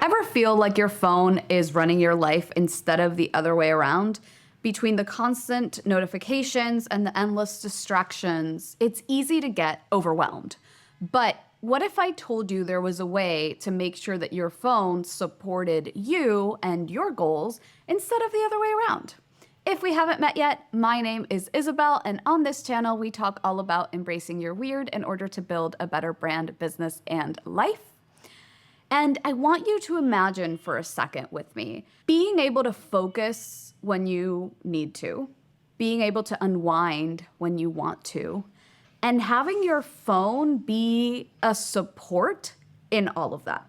Ever feel like your phone is running your life instead of the other way around? Between the constant notifications and the endless distractions, it's easy to get overwhelmed. But what if I told you there was a way to make sure that your phone supported you and your goals instead of the other way around? If we haven't met yet, my name is Isabel, and on this channel, we talk all about embracing your weird in order to build a better brand, business, and life. And I want you to imagine for a second with me, being able to focus when you need to, being able to unwind when you want to, and having your phone be a support in all of that.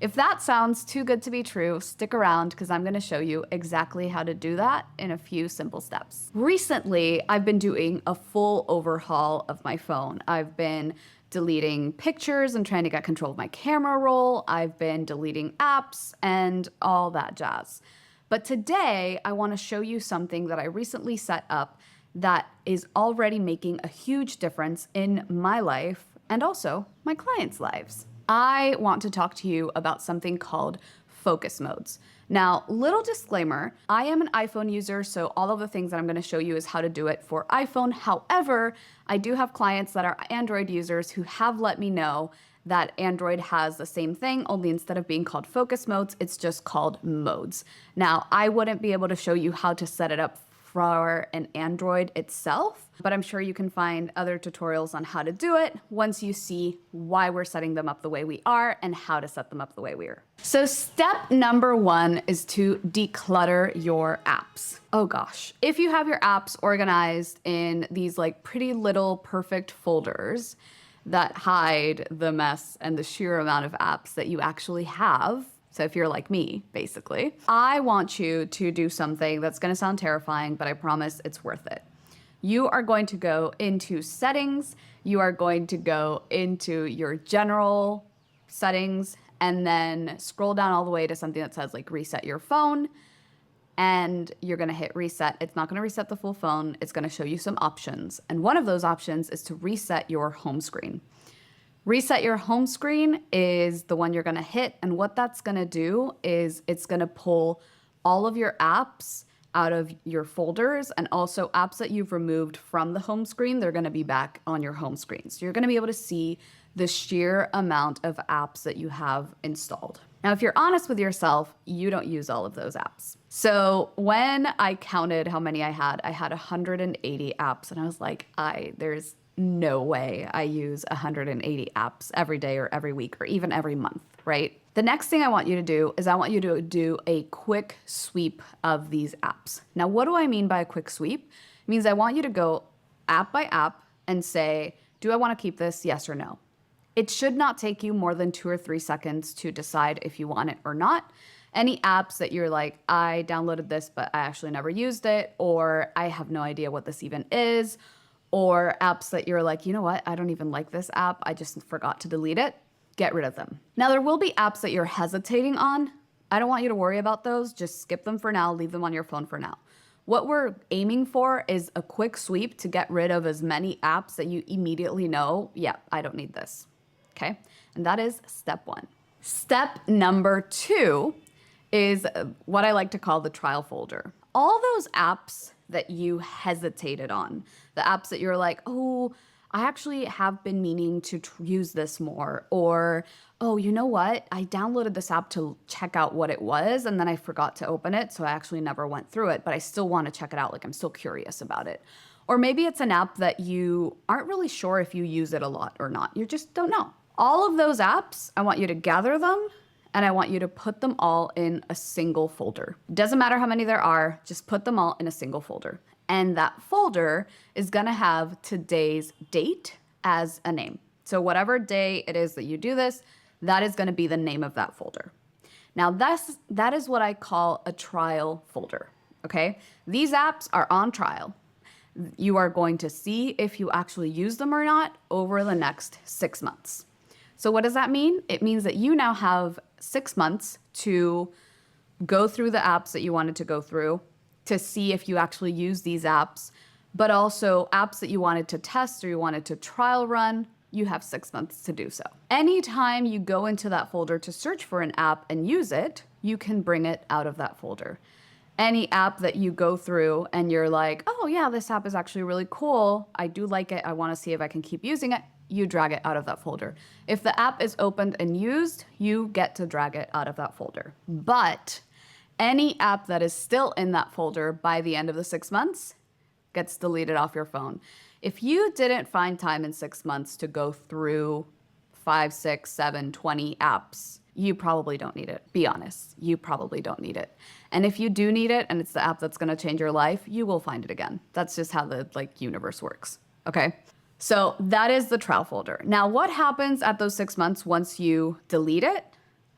If that sounds too good to be true, stick around because I'm going to show you exactly how to do that in a few simple steps. Recently, I've been doing a full overhaul of my phone. I've been deleting pictures and trying to get control of my camera roll. I've been deleting apps and all that jazz. But today, I want to show you something that I recently set up that is already making a huge difference in my life and also my clients' lives. I want to talk to you about something called focus modes. Now, little disclaimer, I am an iPhone user, so all of the things that I'm going to show you is how to do it for iPhone. However, I do have clients that are Android users who have let me know that Android has the same thing, only instead of being called focus modes, it's just called modes. Now, I wouldn't be able to show you how to set it up for an Android itself, but I'm sure you can find other tutorials on how to do it once you see why we're setting them up the way we are and how to set them up the way we are. So step number one is to declutter your apps. Oh gosh, if you have your apps organized in these like pretty little perfect folders that hide the mess and the sheer amount of apps that you actually have, so if you're like me, basically, I want you to do something that's gonna sound terrifying, but I promise it's worth it. You are going to go into settings, you are going to go into your general settings, and then scroll down all the way to something that says like reset your phone, and you're gonna hit reset. It's not gonna reset the full phone, it's gonna show you some options. And one of those options is to reset your home screen. Reset your home screen is the one you're gonna hit, and what that's gonna do is it's gonna pull all of your apps out of your folders, and also apps that you've removed from the home screen, they're gonna be back on your home screen. So you're gonna be able to see the sheer amount of apps that you have installed. Now, if you're honest with yourself, you don't use all of those apps. So when I counted how many I had 180 apps, and I was like, there's no way I use 180 apps every day or every week or even every month, right? The next thing I want you to do is I want you to do a quick sweep of these apps. Now, what do I mean by a quick sweep? It means I want you to go app by app and say, do I want to keep this? Yes or no. It should not take you more than 2 or 3 seconds to decide if you want it or not. Any apps that you're like, I downloaded this, but I actually never used it, or I have no idea what this even is, or apps that you're like, you know what, I don't even like this app, I just forgot to delete it, get rid of them. Now, there will be apps that you're hesitating on. I don't want you to worry about those. Just skip them for now, leave them on your phone for now. What we're aiming for is a quick sweep to get rid of as many apps that you immediately know, yeah, I don't need this, okay? And that is step one. Step number two is what I like to call the trial folder. All those apps that you hesitated on, the apps that you're like, oh, I actually have been meaning to use this more, or, oh, you know what? I downloaded this app to check out what it was, and then I forgot to open it, so I actually never went through it, but I still want to check it out, like I'm still curious about it. Or maybe it's an app that you aren't really sure if you use it a lot or not. You just don't know. All of those apps, I want you to gather them, and I want you to put them all in a single folder. Doesn't matter how many there are, just put them all in a single folder. And that folder is gonna have today's date as a name. So whatever day it is that you do this, that is gonna be the name of that folder. Now that is what I call a trial folder, okay? These apps are on trial. You are going to see if you actually use them or not over the next 6 months. So what does that mean? It means that you now have 6 months to go through the apps that you wanted to go through to see if you actually use these apps, but also apps that you wanted to test or you wanted to trial run, you have 6 months to do so. Anytime you go into that folder to search for an app and use it, you can bring it out of that folder. Any app that you go through and you're like, oh yeah, this app is actually really cool, I do like it, I want to see if I can keep using it, you drag it out of that folder. If the app is opened and used, you get to drag it out of that folder. But any app that is still in that folder by the end of the 6 months gets deleted off your phone. If you didn't find time in 6 months to go through 5, 6, 7, 20 apps, you probably don't need it. Be honest, you probably don't need it. And if you do need it and it's the app that's gonna change your life, you will find it again. That's just how the universe works, okay? So that is the trial folder. Now what happens at those 6 months once you delete it?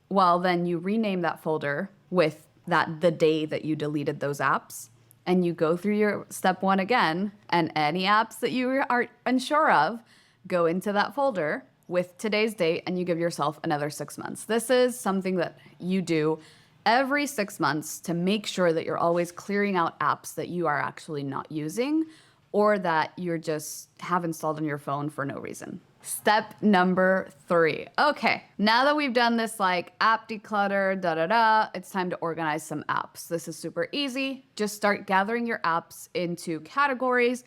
Well, then you rename that folder with the day that you deleted those apps, and you go through your step 1 again, and any apps that you are unsure of, go into that folder with today's date, and you give yourself another 6 months. This is something that you do every 6 months to make sure that you're always clearing out apps that you are actually not using or that you're just have installed on your phone for no reason. Step number 3. Okay, now that we've done this app declutter, it's time to organize some apps. This is super easy. Just start gathering your apps into categories.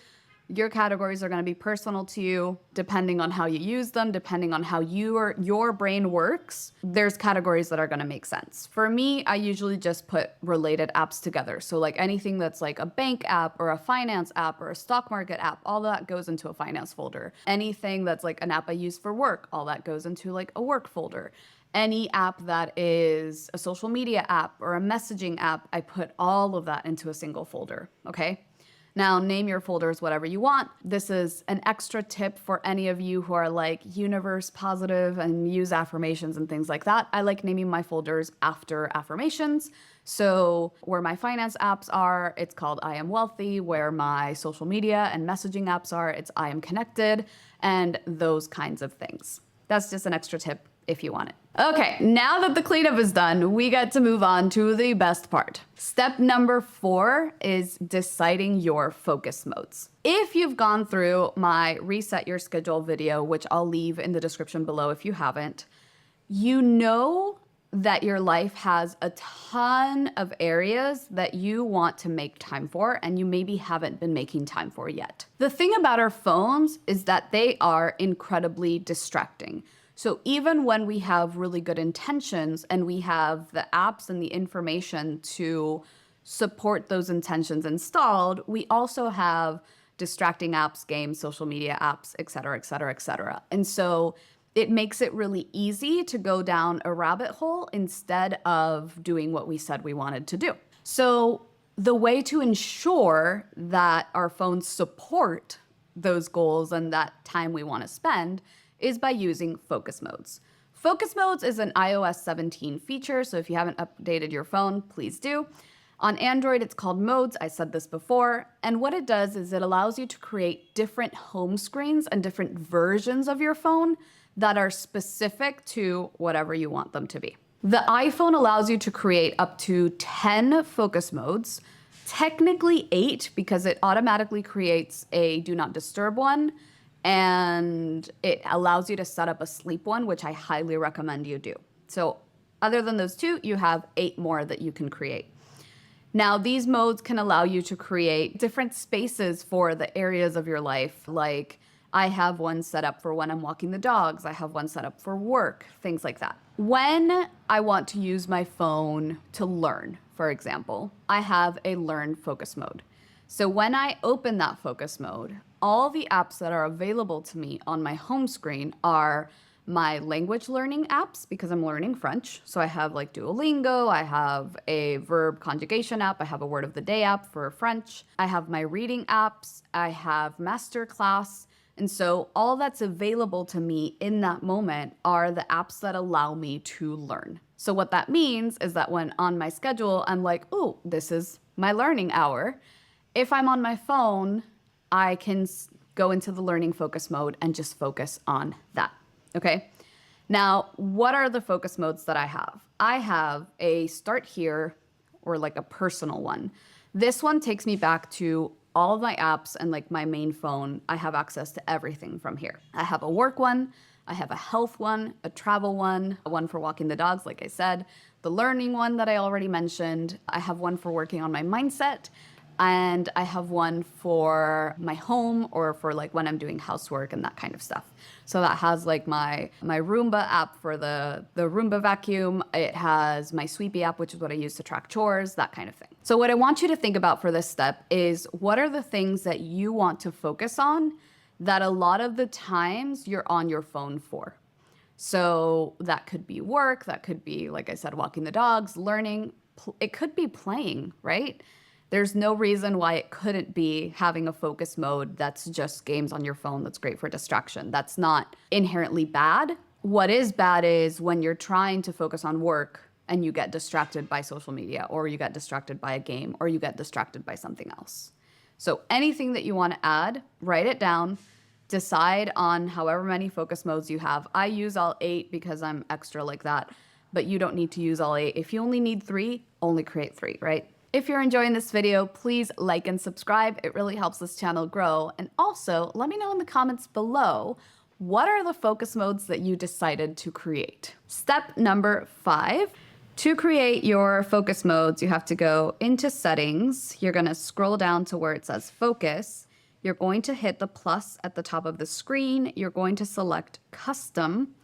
Your categories are going to be personal to you, depending on how you use them, depending on how your brain works. There's categories that are going to make sense. For me, I usually just put related apps together. So anything that's a bank app or a finance app or a stock market app, all that goes into a finance folder. Anything that's an app I use for work, all that goes into a work folder. Any app that is a social media app or a messaging app, I put all of that into a single folder, okay? Now, name your folders whatever you want. This is an extra tip for any of you who are universe positive and use affirmations and things like that. I like naming my folders after affirmations. So where my finance apps are, it's called I am wealthy. Where my social media and messaging apps are, it's I am connected, and those kinds of things. That's just an extra tip if you want it. Okay, now that the cleanup is done, we get to move on to the best part. Step number 4 is deciding your focus modes. If you've gone through my reset your schedule video, which I'll leave in the description below if you haven't, you know that your life has a ton of areas that you want to make time for and you maybe haven't been making time for yet. The thing about our phones is that they are incredibly distracting. So even when we have really good intentions and we have the apps and the information to support those intentions installed, we also have distracting apps, games, social media apps, et cetera, et cetera, et cetera. And so it makes it really easy to go down a rabbit hole instead of doing what we said we wanted to do. So the way to ensure that our phones support those goals and that time we want to spend is by using focus modes. Focus modes is an iOS 17 feature, so if you haven't updated your phone, please do. On Android, it's called Modes. I said this before. And what it does is it allows you to create different home screens and different versions of your phone that are specific to whatever you want them to be. The iPhone allows you to create up to 10 focus modes, technically 8 because it automatically creates a do not disturb one, and it allows you to set up a sleep one, which I highly recommend you do. So other than those 2, you have 8 more that you can create. Now, these modes can allow you to create different spaces for the areas of your life. Like I have one set up for when I'm walking the dogs. I have one set up for work, things like that. When I want to use my phone to learn, for example, I have a learn focus mode. So when I open that focus mode, all the apps that are available to me on my home screen are my language learning apps because I'm learning French. So I have Duolingo, I have a verb conjugation app, I have a word of the day app for French, I have my reading apps, I have Masterclass. And so all that's available to me in that moment are the apps that allow me to learn. So what that means is that when on my schedule, I'm like, oh, this is my learning hour. If I'm on my phone, I can go into the learning focus mode and just focus on that, okay? Now, what are the focus modes that I have? I have a start here, or a personal one. This one takes me back to all of my apps and like my main phone, I have access to everything from here. I have a work one, I have a health one, a travel one for walking the dogs, like I said, the learning one that I already mentioned. I have one for working on my mindset, and I have one for my home or for like when I'm doing housework and that kind of stuff. So that has like my Roomba app for the Roomba vacuum. It has my Sweepy app, which is what I use to track chores, that kind of thing. So what I want you to think about for this step is, what are the things that you want to focus on that a lot of the times you're on your phone for? So that could be work, that could be, like I said, walking the dogs, learning, it could be playing, right? There's no reason why it couldn't be having a focus mode that's just games on your phone that's great for distraction. That's not inherently bad. What is bad is when you're trying to focus on work and you get distracted by social media, or you get distracted by a game, or you get distracted by something else. So anything that you want to add, write it down, decide on however many focus modes you have. I use all 8 because I'm extra like that, but you don't need to use all 8. If you only need 3, only create 3, right? If you're enjoying this video, please like and subscribe. It really helps this channel grow. And also, let me know in the comments below, what are the focus modes that you decided to create? Step number 5. To create your focus modes, you have to go into settings. You're gonna scroll down to where it says focus. You're going to hit the plus at the top of the screen. You're going to select custom,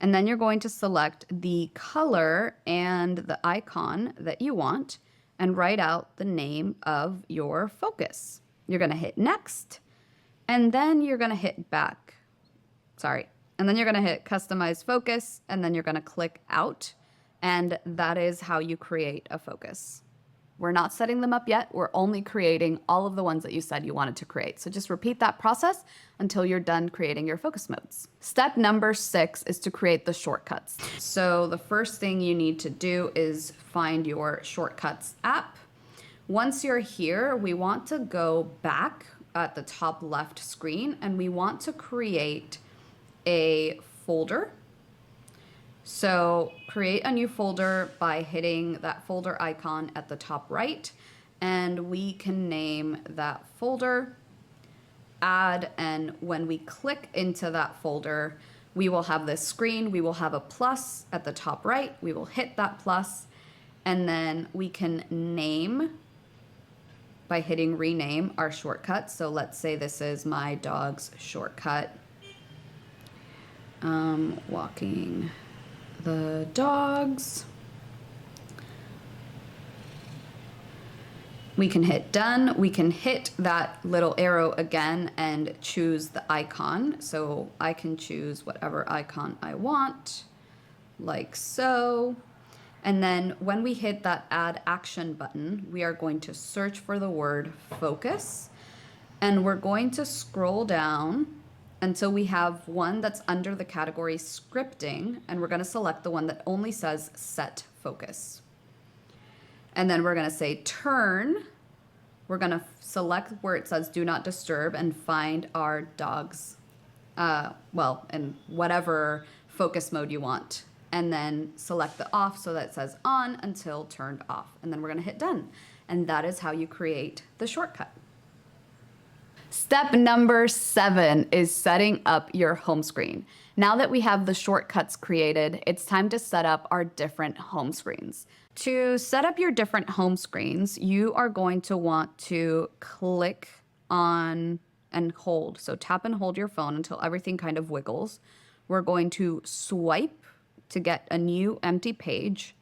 and then you're going to select the color and the icon that you want, and write out the name of your focus. You're gonna hit next, and then you're gonna hit back. And then you're gonna hit customize focus, and then you're gonna click out, and that is how you create a focus. We're not setting them up yet. We're only creating all of the ones that you said you wanted to create. So just repeat that process until you're done creating your focus modes. Step number 6 is to create the shortcuts. So the first thing you need to do is find your shortcuts app. Once you're here, we want to go back at the top left screen, and we want to create a folder. So create a new folder by hitting that folder icon at the top right, and we can name that folder add. And when we click into that folder, we will have this screen. We will have a plus at the top right. We will hit that plus, and then we can name by hitting rename our shortcut. So let's say this is my dog's shortcut, walking the dogs. We can hit done. We can hit that little arrow again and choose the icon. So I can choose whatever icon I want, like so. And then when we hit that add action button, we are going to search for the word focus, and we're going to scroll down until we have one that's under the category scripting, and we're going to select the one that only says set focus. And then we're going to say turn. We're going to select where it says do not disturb and find our dogs, in whatever focus mode you want. And then select the off so that it says on until turned off. And then we're going to hit done. And that is how you create the shortcut. Step number 7 is setting up your home screen. Now that we have the shortcuts created, it's time to set up our different home screens. To set up your different home screens, you are going to want to click on and hold. So tap and hold your phone until everything kind of wiggles. We're going to swipe to get a new empty page.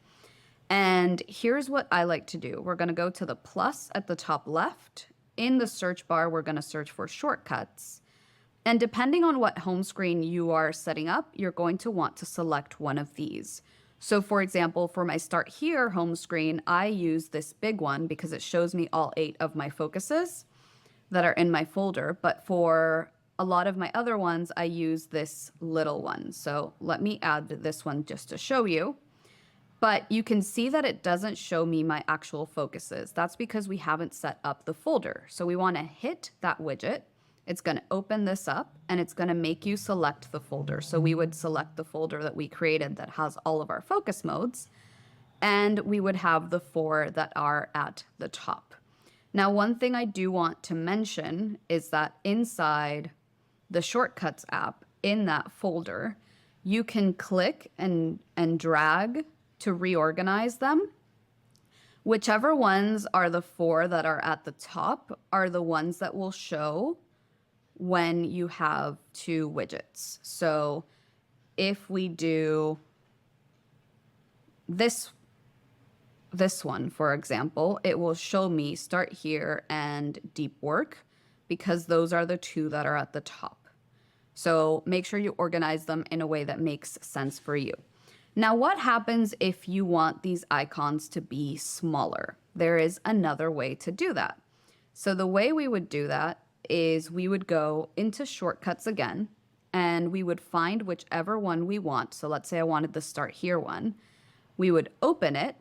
And here's what I like to do. We're going to go to the plus at the top left. In the search bar, we're going to search for shortcuts. And depending on what home screen you are setting up, you're going to want to select one of these. So for example, for my Start Here home screen, I use this big one because it shows me all 8 of my focuses that are in my folder. But for a lot of my other ones, I use this little one. So let me add this one just to show you. But you can see that it doesn't show me my actual focuses. That's because we haven't set up the folder. So we want to hit that widget. It's going to open this up, and it's going to make you select the folder. So we would select the folder that we created that has all of our focus modes, and we would have the 4 that are at the top. Now, one thing I do want to mention is that inside the Shortcuts app, in that folder, you can click and drag to reorganize them. Whichever ones are the 4 that are at the top are the ones that will show when you have 2 widgets. So if we do this one, for example, it will show me Start Here and Deep Work because those are the 2 that are at the top. So make sure you organize them in a way that makes sense for you. Now, what happens if you want these icons to be smaller? There is another way to do that. So the way we would do that is we would go into Shortcuts again, and we would find whichever one we want. So let's say I wanted the Start Here one. We would open it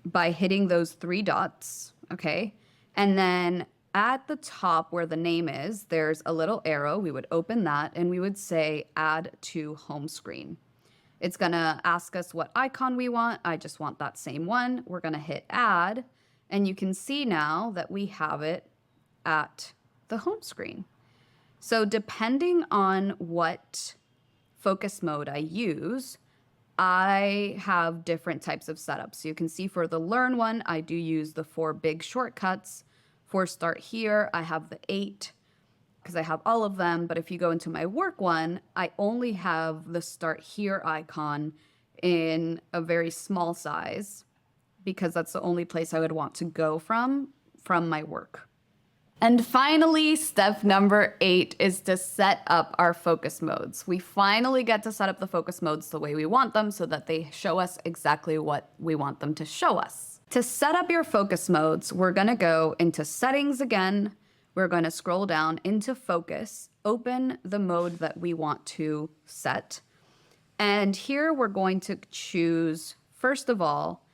by hitting those 3 dots, okay? And then at the top where the name is, there's a little arrow. We would open that and we would say Add to Home Screen. It's gonna ask us what icon we want. I just want that same one. We're gonna hit Add, and you can see now that we have it at the home screen. So depending on what focus mode I use, I have different types of setups. So you can see for the Learn one, I do use the 4 big shortcuts. For Start Here, I have the 8 because I have all of them. But if you go into my Work one, I only have the Start Here icon in a very small size because that's the only place I would want to go from my work. And finally, step number 8 is to set up our focus modes. We finally get to set up the focus modes the way we want them so that they show us exactly what we want them to show us. To set up your focus modes, we're gonna go into Settings again. We're gonna scroll down into Focus, open the mode that we want to set. And here we're going to choose, first of all,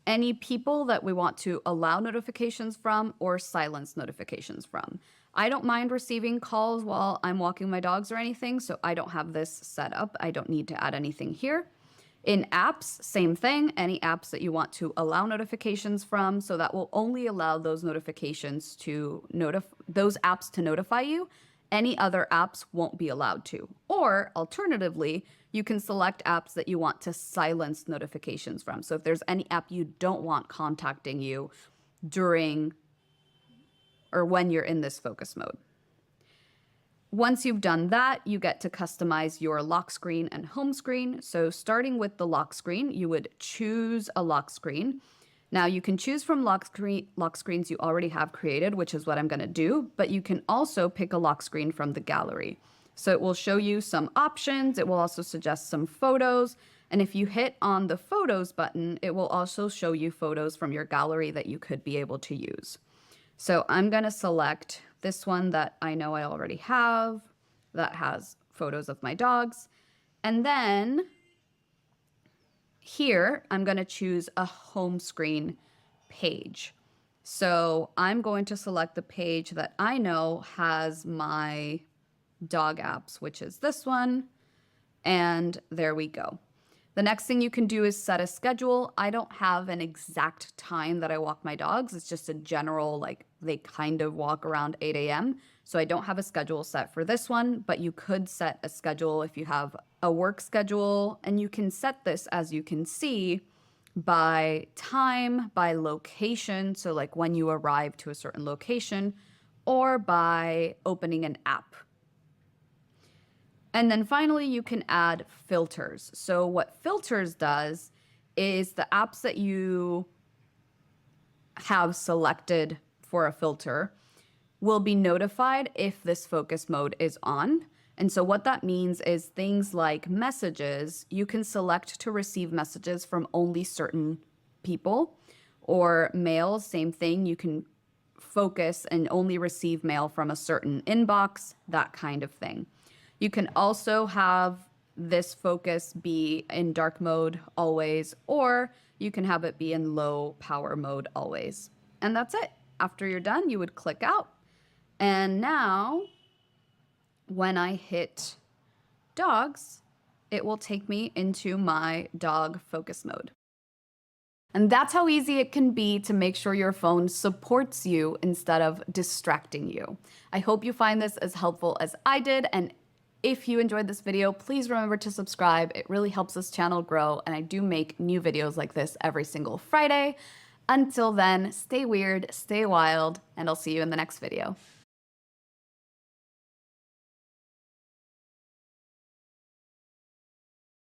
any people that we want to allow notifications from or silence notifications from. I don't mind receiving calls while I'm walking my dogs or anything, so I don't have this set up. I don't need to add anything here. In apps, same thing, any apps that you want to allow notifications from, so that will only allow those notifications to those apps to notify you. Any other apps won't be allowed to. Or alternatively, you can select apps that you want to silence notifications from. So if there's any app you don't want contacting you during or when you're in this focus mode. Once you've done that, you get to customize your lock screen and home screen. So starting with the lock screen, you would choose a lock screen. Now you can choose from lock screens you already have created, which is what I'm gonna do, but you can also pick a lock screen from the gallery. So it will show you some options. It will also suggest some photos. And if you hit on the photos button, it will also show you photos from your gallery that you could be able to use. So I'm gonna select this one that I know I already have that has photos of my dogs. And then here, I'm gonna choose a home screen page. So I'm going to select the page that I know has my dog apps, which is this one. And there we go. The next thing you can do is set a schedule. I don't have an exact time that I walk my dogs. It's just a general, like they kind of walk around 8 a.m. So I don't have a schedule set for this one, but you could set a schedule if you have a work schedule, and you can set this, as you can see, by time, by location, so like when you arrive to a certain location, or by opening an app. And then finally, you can add filters. So what filters does is the apps that you have selected for a filter will be notified if this focus mode is on. And so what that means is things like messages, you can select to receive messages from only certain people, or mail, same thing. You can focus and only receive mail from a certain inbox, that kind of thing. You can also have this focus be in dark mode always, or you can have it be in low power mode always. And that's it. After you're done, you would click out. And now, when I hit dogs, it will take me into my dog focus mode. And that's how easy it can be to make sure your phone supports you instead of distracting you. I hope you find this as helpful as I did, and if you enjoyed this video, please remember to subscribe. It really helps this channel grow, and I do make new videos like this every single Friday. Until then, stay weird, stay wild, and I'll see you in the next video.